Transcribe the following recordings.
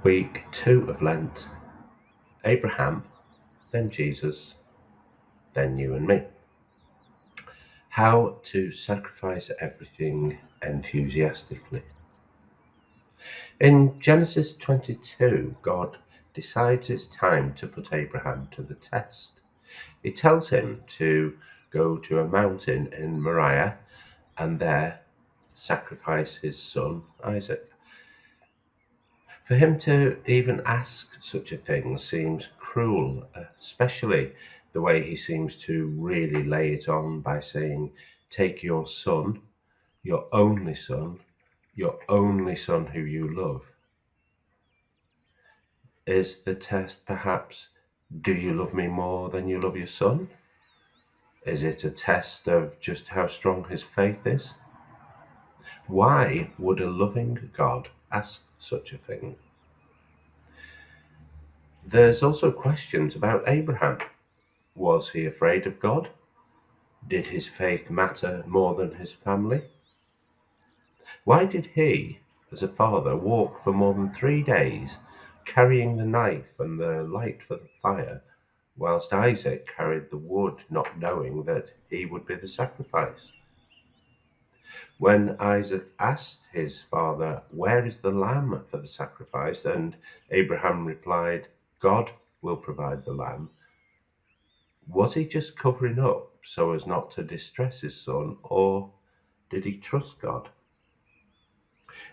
Week 2 of Lent, Abraham, then Jesus, then you and me. How to sacrifice everything enthusiastically. In Genesis 22, God decides it's time to put Abraham to the test. He tells him to go to a mountain in Moriah and there sacrifice his son Isaac. For him to even ask such a thing seems cruel, especially the way he seems to really lay it on by saying, take your son, your only son, your only son who you love. Is the test perhaps, do you love me more than you love your son? Is it a test of just how strong his faith is? Why would a loving God ask such a thing? There's also questions about Abraham. Was he afraid of God? Did his faith matter more than his family? Why did he, as a father, walk for more than 3 days, carrying the knife and the light for the fire, whilst Isaac carried the wood, not knowing that he would be the sacrifice? When Isaac asked his father, where is the lamb for the sacrifice? And Abraham replied, God will provide the lamb. Was he just covering up so as not to distress his son, or did he trust God?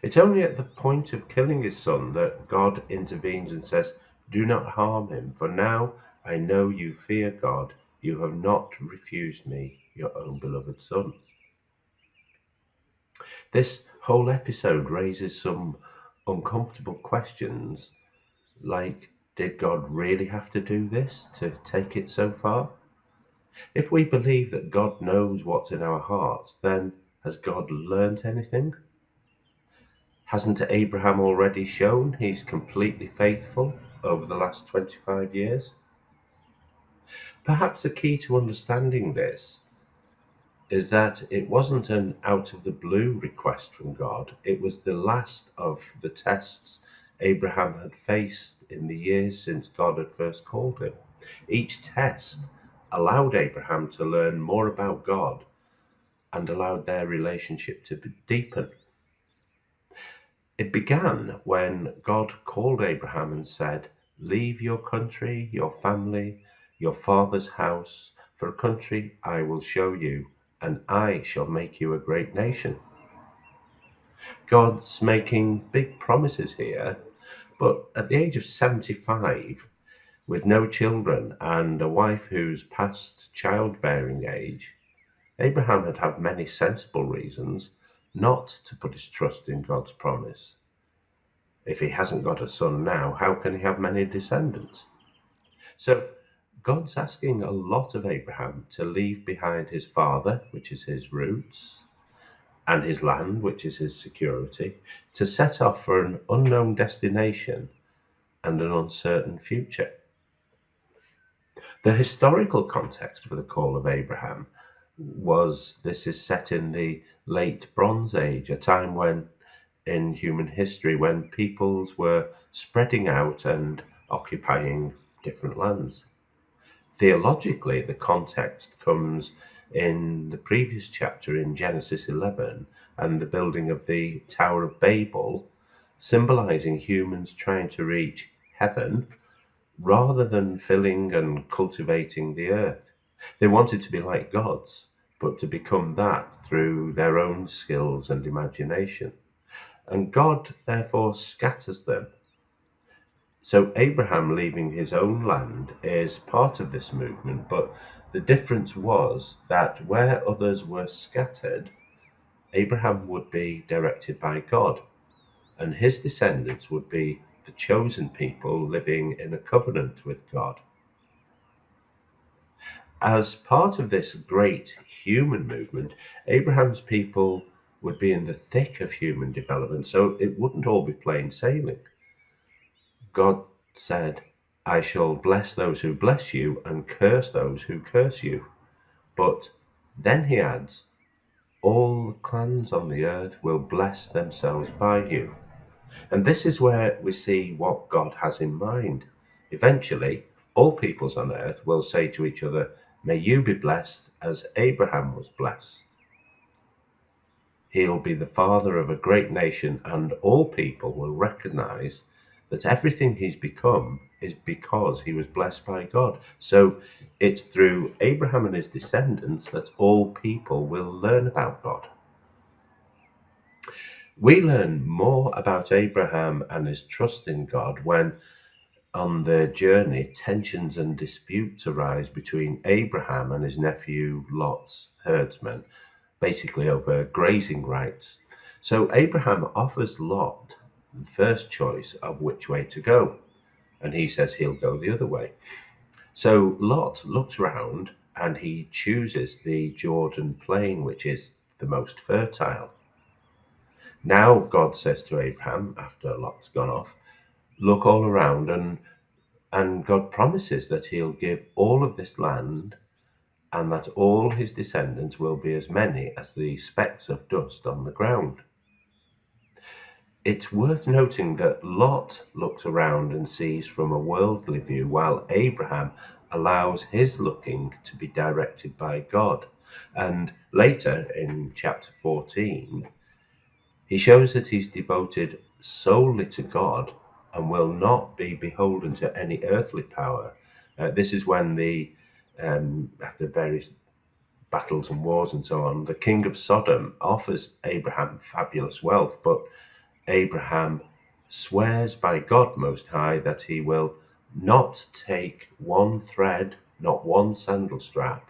It's only at the point of killing his son that God intervenes and says, do not harm him, for now I know you fear God. You have not refused me, your own beloved son. This whole episode raises some uncomfortable questions, like, did God really have to do this to take it so far? If we believe that God knows what's in our hearts, then has God learnt anything? Hasn't Abraham already shown he's completely faithful over the last 25 years? Perhaps the key to understanding this is that it wasn't an out-of-the-blue request from God. It was the last of the tests Abraham had faced in the years since God had first called him. Each test allowed Abraham to learn more about God and allowed their relationship to deepen. It began when God called Abraham and said, leave your country, your family, your father's house, for a country I will show you, and I shall make you a great nation. God's making big promises here, but at the age of 75, with no children and a wife who's past childbearing age, Abraham had had many sensible reasons not to put his trust in God's promise. If he hasn't got a son now, how can he have many descendants? So God's asking a lot of Abraham to leave behind his father, which is his roots, and his land, which is his security, to set off for an unknown destination and an uncertain future. The historical context for the call of Abraham was this is set in the late Bronze Age, a time when in human history when peoples were spreading out and occupying different lands. Theologically, the context comes in the previous chapter in Genesis 11 and the building of the Tower of Babel, symbolizing humans trying to reach heaven rather than filling and cultivating the earth. They wanted to be like gods, but to become that through their own skills and imagination. And God therefore scatters them. So Abraham leaving his own land is part of this movement, but the difference was that where others were scattered, Abraham would be directed by God, and his descendants would be the chosen people living in a covenant with God. As part of this great human movement, Abraham's people would be in the thick of human development, so it wouldn't all be plain sailing. God said, I shall bless those who bless you and curse those who curse you. But then he adds, all the clans on the earth will bless themselves by you. And this is where we see what God has in mind. Eventually, all peoples on earth will say to each other, "May you be blessed as Abraham was blessed." He'll be the father of a great nation, and all people will recognize that everything he's become is because he was blessed by God. So it's through Abraham and his descendants that all people will learn about God. We learn more about Abraham and his trust in God when, on their journey, tensions and disputes arise between Abraham and his nephew Lot's herdsmen, basically over grazing rights. So Abraham offers Lot the first choice of which way to go, and he says he'll go the other way. So Lot looks round and he chooses the Jordan plain, which is the most fertile. Now God says to Abraham, after Lot's gone off, look all around, and God promises that he'll give all of this land and that all his descendants will be as many as the specks of dust on the ground. It's worth noting that Lot looks around and sees from a worldly view, while Abraham allows his looking to be directed by God. And later in chapter 14, he shows that he's devoted solely to God and will not be beholden to any earthly power. This is when after various battles and wars and so on, the king of Sodom offers Abraham fabulous wealth, but Abraham swears by God Most High that he will not take one thread, not one sandal strap.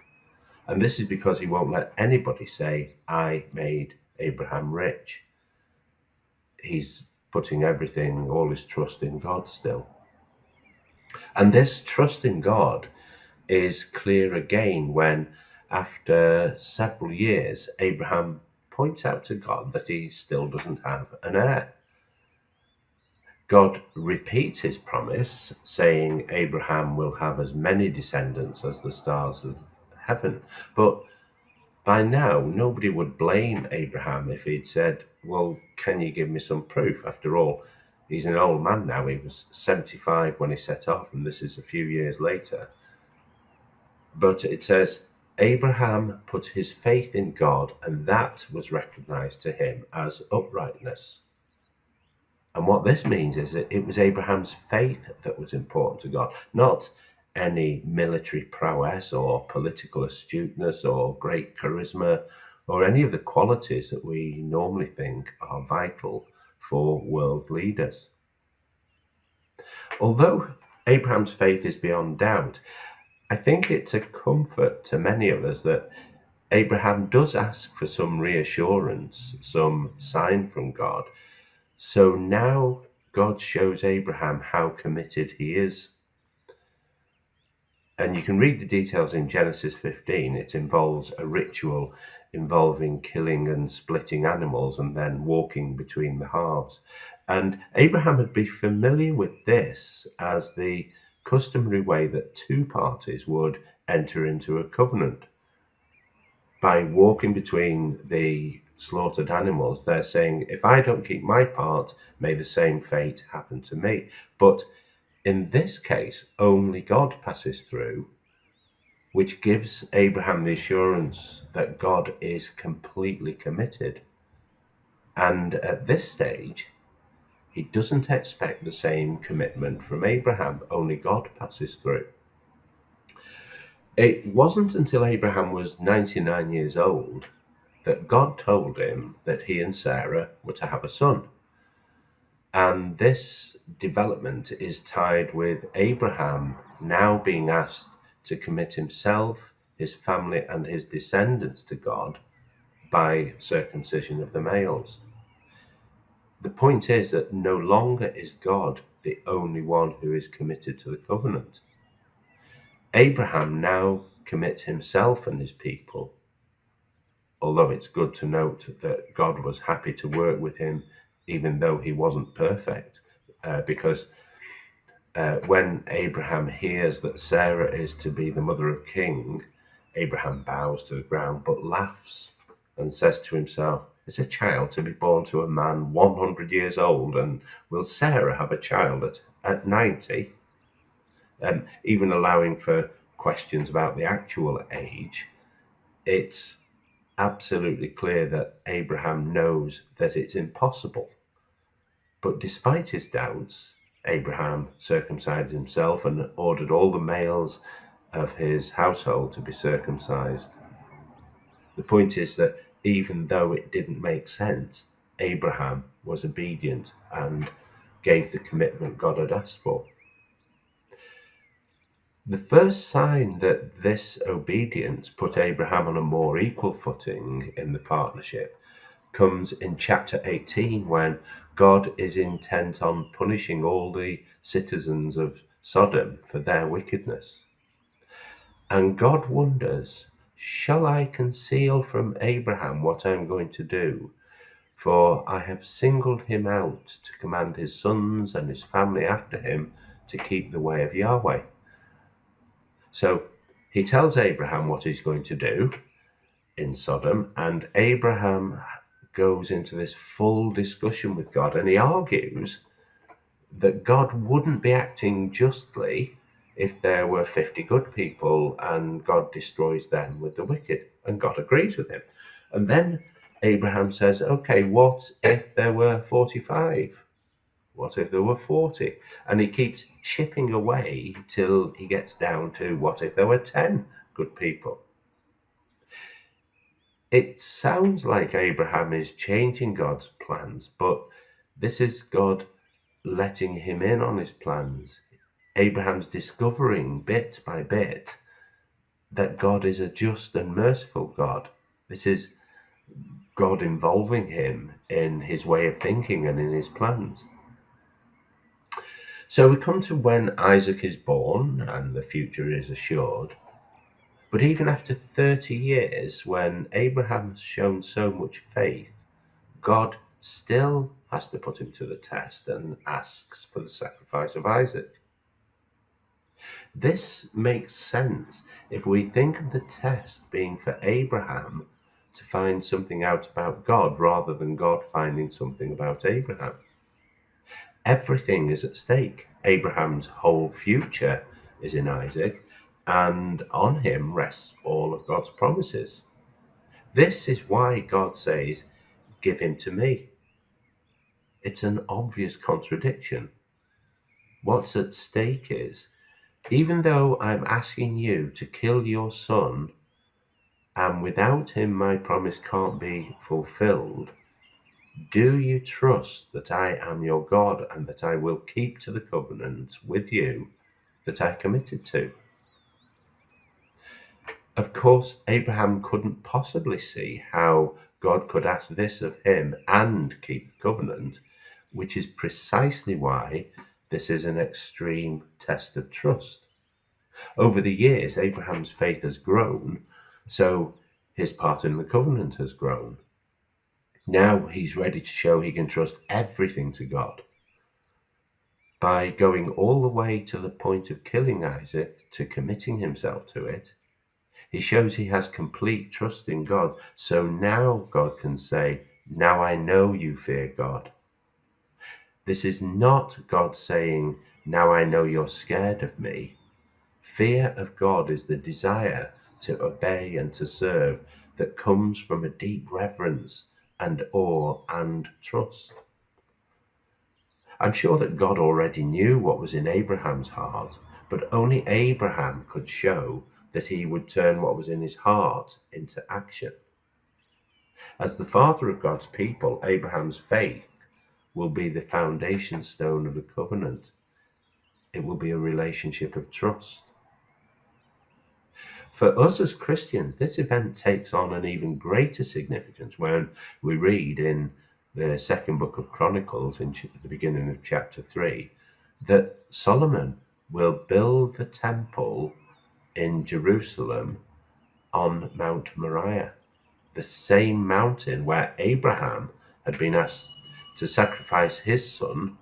And this is because he won't let anybody say, "I made Abraham rich." He's putting everything, all his trust in God still. And this trust in God is clear again when, after several years, Abraham points out to God that he still doesn't have an heir. God repeats his promise, saying Abraham will have as many descendants as the stars of heaven. But by now, nobody would blame Abraham if he'd said, "Well, can you give me some proof? After all, he's an old man now. He was 75 when he set off, and this is a few years later." But it says, Abraham put his faith in God, and that was recognized to him as uprightness. And what this means is that it was Abraham's faith that was important to God, not any military prowess or political astuteness or great charisma or any of the qualities that we normally think are vital for world leaders. Although Abraham's faith is beyond doubt, I think it's a comfort to many of us that Abraham does ask for some reassurance, some sign from God. So now God shows Abraham how committed he is. And you can read the details in Genesis 15. It involves a ritual involving killing and splitting animals and then walking between the halves. And Abraham would be familiar with this as the customary way that two parties would enter into a covenant. By walking between the slaughtered animals, they're saying, if I don't keep my part, may the same fate happen to me. But in this case, only God passes through, which gives Abraham the assurance that God is completely committed. And at this stage, he doesn't expect the same commitment from Abraham, only God passes through. It wasn't until Abraham was 99 years old that God told him that he and Sarah were to have a son. And this development is tied with Abraham now being asked to commit himself, his family, and his descendants to God by circumcision of the males. The point is that no longer is God the only one who is committed to the covenant. Abraham now commits himself and his people, although it's good to note that God was happy to work with him even though he wasn't perfect, because when Abraham hears that Sarah is to be the mother of king, Abraham bows to the ground but laughs and says to himself, Is a child to be born to a man 100 years old, and will Sarah have a child at 90? Even allowing for questions about the actual age, it's absolutely clear that Abraham knows that it's impossible. But despite his doubts, Abraham circumcised himself and ordered all the males of his household to be circumcised. The point is that even though it didn't make sense, Abraham was obedient and gave the commitment God had asked for. The first sign that this obedience put Abraham on a more equal footing in the partnership comes in chapter 18, when God is intent on punishing all the citizens of Sodom for their wickedness. And God wonders, shall I conceal from Abraham what I am going to do? For I have singled him out to command his sons and his family after him to keep the way of Yahweh. So he tells Abraham what he's going to do in Sodom, and Abraham goes into this full discussion with God, and he argues that God wouldn't be acting justly if there were 50 good people and God destroys them with the wicked, and God agrees with him. And then Abraham says, okay, what if there were 45? What if there were 40? And he keeps chipping away till he gets down to what if there were 10 good people? It sounds like Abraham is changing God's plans, but this is God letting him in on his plans. Abraham's discovering bit by bit that God is a just and merciful God. This is God involving him in his way of thinking and in his plans. So we come to when Isaac is born and the future is assured. But even after 30 years, when Abraham has shown so much faith, God still has to put him to the test and asks for the sacrifice of Isaac. This makes sense if we think of the test being for Abraham to find something out about God rather than God finding something about Abraham. Everything is at stake. Abraham's whole future is in Isaac, and on him rests all of God's promises. This is why God says, give him to me. It's an obvious contradiction. What's at stake is, even though I'm asking you to kill your son, and without him my promise can't be fulfilled, do you trust that I am your God and that I will keep to the covenant with you that I committed to? Of course, Abraham couldn't possibly see how God could ask this of him and keep the covenant, which is precisely why this is an extreme test of trust. Over the years, Abraham's faith has grown, so his part in the covenant has grown. Now he's ready to show he can trust everything to God. By going all the way to the point of killing Isaac, to committing himself to it, he shows he has complete trust in God. So now God can say, now I know you fear God. This is not God saying, now I know you're scared of me. Fear of God is the desire to obey and to serve that comes from a deep reverence and awe and trust. I'm sure that God already knew what was in Abraham's heart, but only Abraham could show that he would turn what was in his heart into action. As the father of God's people, Abraham's faith will be the foundation stone of the covenant. It will be a relationship of trust. For us as Christians, this event takes on an even greater significance when we read in the second book of Chronicles, in the beginning of chapter 3, that Solomon will build the temple in Jerusalem on Mount Moriah, the same mountain where Abraham had been asked to sacrifice his son,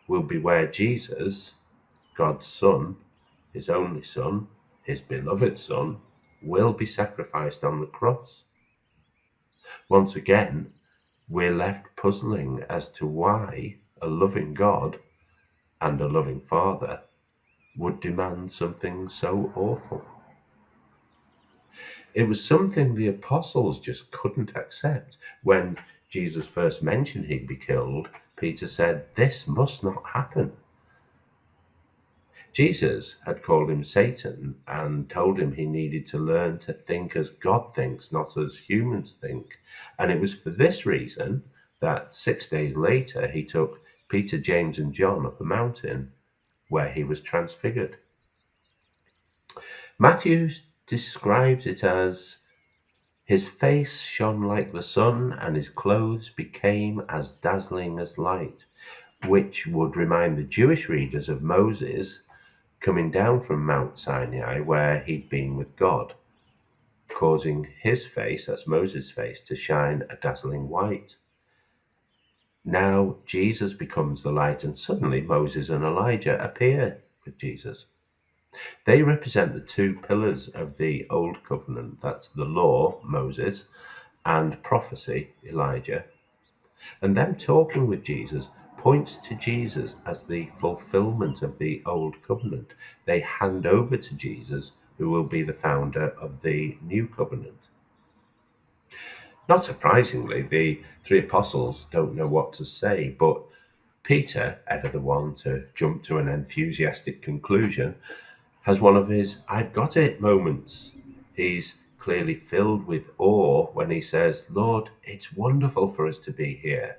will be where Jesus, God's son, his only son, his beloved son, will be sacrificed on the cross. Once again, we're left puzzling as to why a loving God and a loving Father would demand something so awful. It was something the apostles just couldn't accept. When Jesus first mentioned he'd be killed, Peter said, "This must not happen." Jesus had called him Satan and told him he needed to learn to think as God thinks, not as humans think. And it was for this reason that 6 days later he took Peter, James, and John up a mountain where he was transfigured. Matthew describes it as his face shone like the sun and his clothes became as dazzling as light, which would remind the Jewish readers of Moses coming down from Mount Sinai where he'd been with God, causing his face, that's Moses' face, to shine a dazzling white. Now Jesus becomes the light, and suddenly Moses and Elijah appear with Jesus. They represent the two pillars of the Old Covenant, that's the law, Moses, and prophecy, Elijah. And them talking with Jesus points to Jesus as the fulfillment of the Old Covenant. They hand over to Jesus, who will be the founder of the New Covenant. Not surprisingly, the three apostles don't know what to say, but Peter, ever the one to jump to an enthusiastic conclusion, has one of his "I've got it" moments. He's clearly filled with awe when he says, "Lord, it's wonderful for us to be here.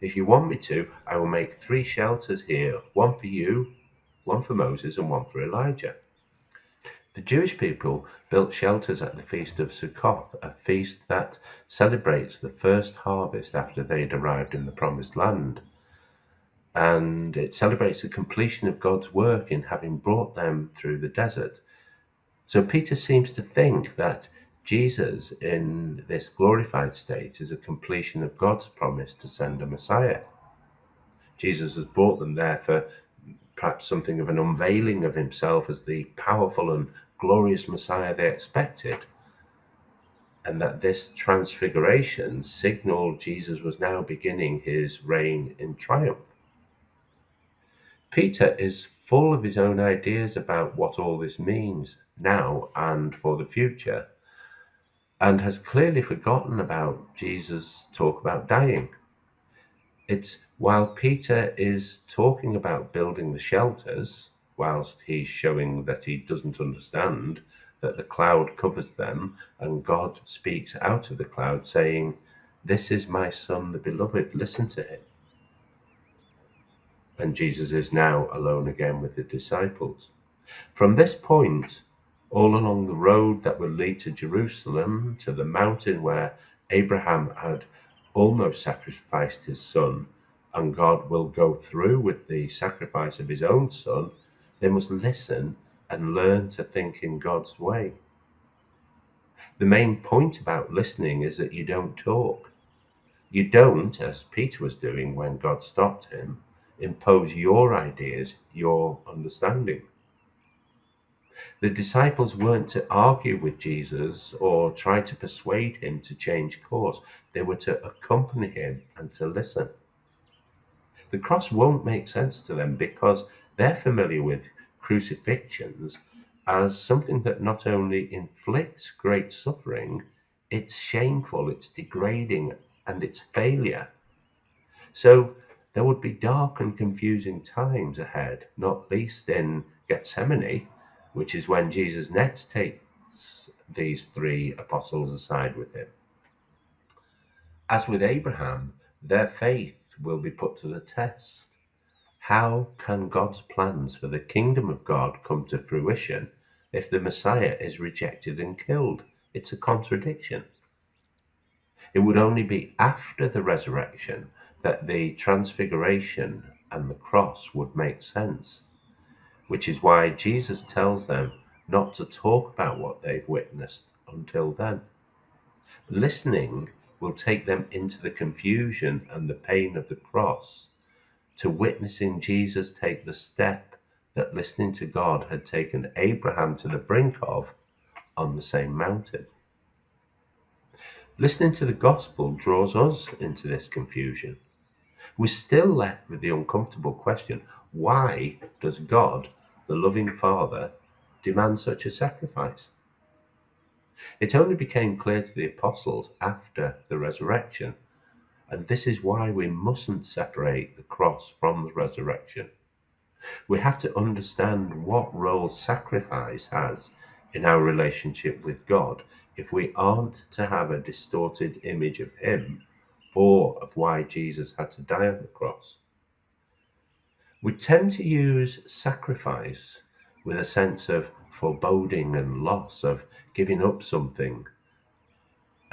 If you want me to, I will make 3 shelters here, one for you, one for Moses, and one for Elijah." The Jewish people built shelters at the Feast of Sukkot, a feast that celebrates the first harvest after they'd arrived in the Promised Land. And it celebrates the completion of God's work in having brought them through the desert. So Peter seems to think that Jesus in this glorified state is a completion of God's promise to send a Messiah. Jesus has brought them there for perhaps something of an unveiling of himself as the powerful and glorious Messiah they expected, and that this transfiguration signaled Jesus was now beginning his reign in triumph. Peter is full of his own ideas about what all this means now and for the future, and has clearly forgotten about Jesus' talk about dying. It's while Peter is talking about building the shelters, whilst he's showing that he doesn't understand that the cloud covers them, and God speaks out of the cloud saying, "This is my son, the beloved, listen to him." And Jesus is now alone again with the disciples. From this point, all along the road that would lead to Jerusalem, to the mountain where Abraham had almost sacrificed his son, and God will go through with the sacrifice of his own son, they must listen and learn to think in God's way. The main point about listening is that you don't talk. You don't, as Peter was doing when God stopped him, impose your ideas, your understanding. The disciples weren't to argue with Jesus or try to persuade him to change course. They were to accompany him and to listen. The cross won't make sense to them because they're familiar with crucifixions as something that not only inflicts great suffering, it's shameful, it's degrading, and it's failure. So there would be dark and confusing times ahead, not least in Gethsemane, which is when Jesus next takes these 3 apostles aside with him. As with Abraham, their faith will be put to the test. How can God's plans for the kingdom of God come to fruition if the Messiah is rejected and killed? It's a contradiction. It would only be after the resurrection that the transfiguration and the cross would make sense, which is why Jesus tells them not to talk about what they've witnessed until then. Listening will take them into the confusion and the pain of the cross, to witnessing Jesus take the step that listening to God had taken Abraham to the brink of on the same mountain. Listening to the gospel draws us into this confusion. We're still left with the uncomfortable question, why does God, the loving Father, demand such a sacrifice? It only became clear to the apostles after the resurrection, and this is why we mustn't separate the cross from the resurrection. We have to understand what role sacrifice has in our relationship with God if we aren't to have a distorted image of Him or of why Jesus had to die on the cross. We tend to use sacrifice with a sense of foreboding and loss, of giving up something.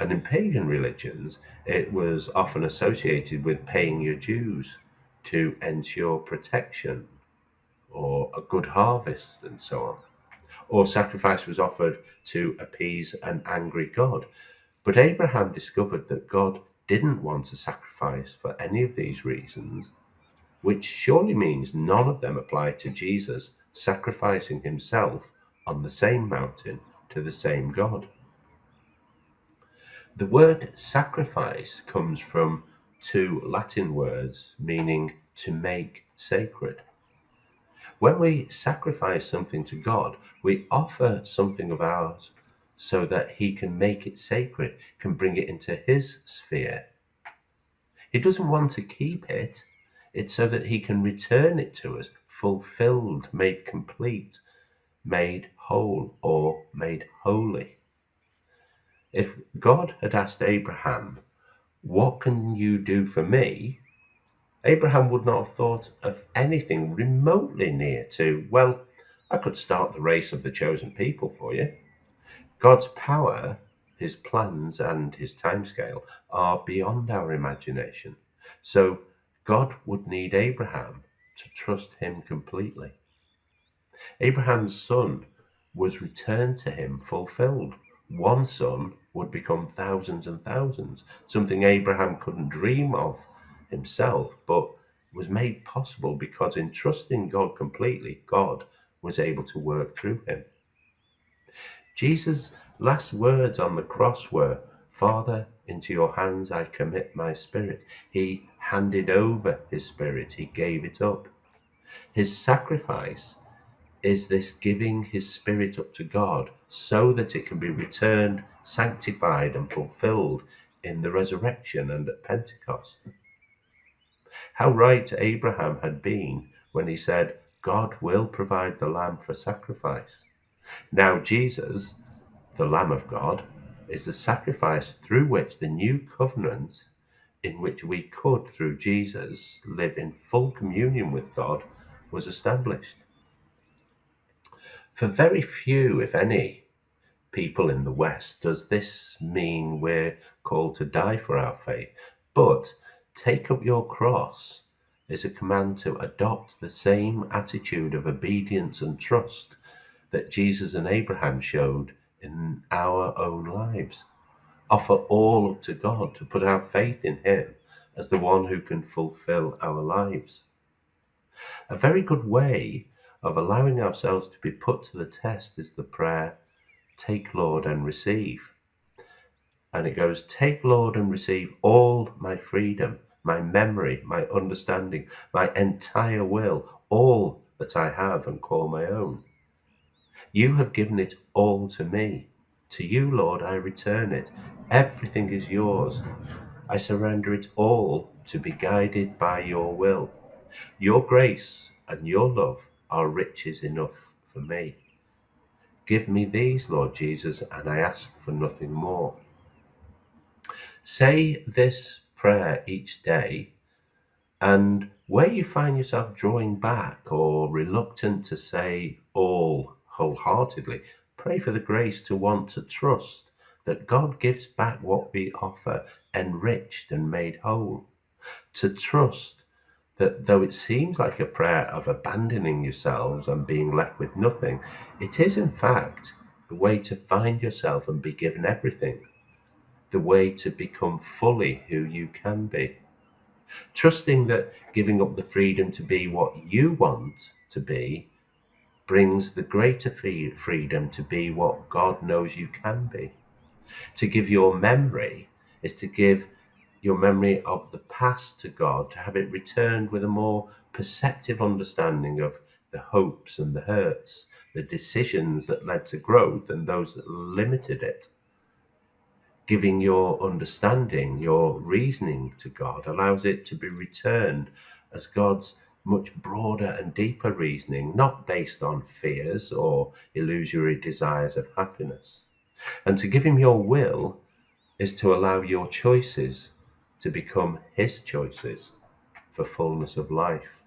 And in pagan religions, it was often associated with paying your dues to ensure protection or a good harvest and so on. Or sacrifice was offered to appease an angry God. But Abraham discovered that God didn't want a sacrifice for any of these reasons, which surely means none of them apply to Jesus sacrificing himself on the same mountain to the same God. The word sacrifice comes from two Latin words meaning to make sacred. When we sacrifice something to God, we offer something of ours so that He can make it sacred, can bring it into His sphere. He doesn't want to keep it. It's so that He can return it to us fulfilled, made complete, made whole, or made holy. If God had asked Abraham, "What can you do for me?" Abraham would not have thought of anything remotely near to, "Well, I could start the race of the chosen people for you." God's power, His plans, and His timescale are beyond our imagination. So God would need Abraham to trust Him completely. Abraham's son was returned to him fulfilled. One son would become thousands and thousands, something Abraham couldn't dream of himself, but was made possible because in trusting God completely, God was able to work through him. Jesus' last words on the cross were, "Father, into your hands I commit my spirit." He handed over his spirit, he gave it up. His sacrifice is this giving his spirit up to God so that it can be returned, sanctified, and fulfilled in the resurrection and at Pentecost. How right Abraham had been when he said, "God will provide the lamb for sacrifice." Now, Jesus, the Lamb of God, is the sacrifice through which the new covenant, in which we could, through Jesus, live in full communion with God, was established. For very few, if any, people in the West does this mean we're called to die for our faith. But take up your cross is a command to adopt the same attitude of obedience and trust that Jesus and Abraham showed in our own lives. Offer all up to God, to put our faith in Him as the one who can fulfill our lives. A very good way of allowing ourselves to be put to the test is the prayer, "Take, Lord, and receive." And it goes, "Take, Lord, and receive all my freedom, my memory, my understanding, my entire will, all that I have and call my own. You have given it all to me. To you, Lord, I return it. Everything is yours. I surrender it all to be guided by your will. Your grace and your love are riches enough for me. Give me these, Lord Jesus, and I ask for nothing more." Say this prayer each day, and where you find yourself drawing back or reluctant to say all wholeheartedly, pray for the grace to want to trust that God gives back what we offer, enriched and made whole. To trust that though it seems like a prayer of abandoning yourselves and being left with nothing, it is in fact the way to find yourself and be given everything, the way to become fully who you can be. Trusting that giving up the freedom to be what you want to be brings the greater freedom to be what God knows you can be. To give your memory is to give your memory of the past to God, to have it returned with a more perceptive understanding of the hopes and the hurts, the decisions that led to growth and those that limited it. Giving your understanding, your reasoning to God allows it to be returned as God's much broader and deeper reasoning, not based on fears or illusory desires of happiness. And to give him your will is to allow your choices to become his choices for fullness of life.